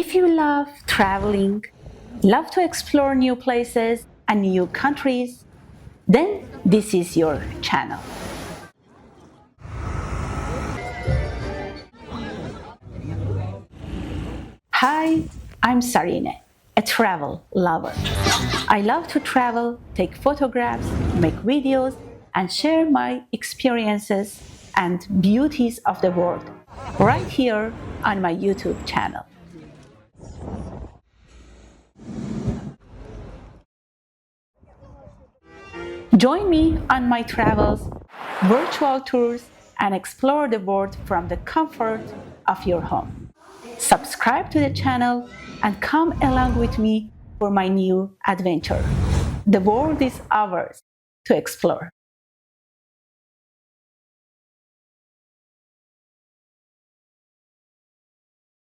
If you love traveling, love to explore new places and new countries, then this is your channel. Hi, I'm Sarine, a travel lover. I love to travel, take photographs, make videos, and share my experiences and beauties of the world right here on my YouTube channel. Join me on my travels, virtual tours, and explore the world from the comfort of your home. Subscribe to the channel and come along with me for my new adventure. The world is ours to explore.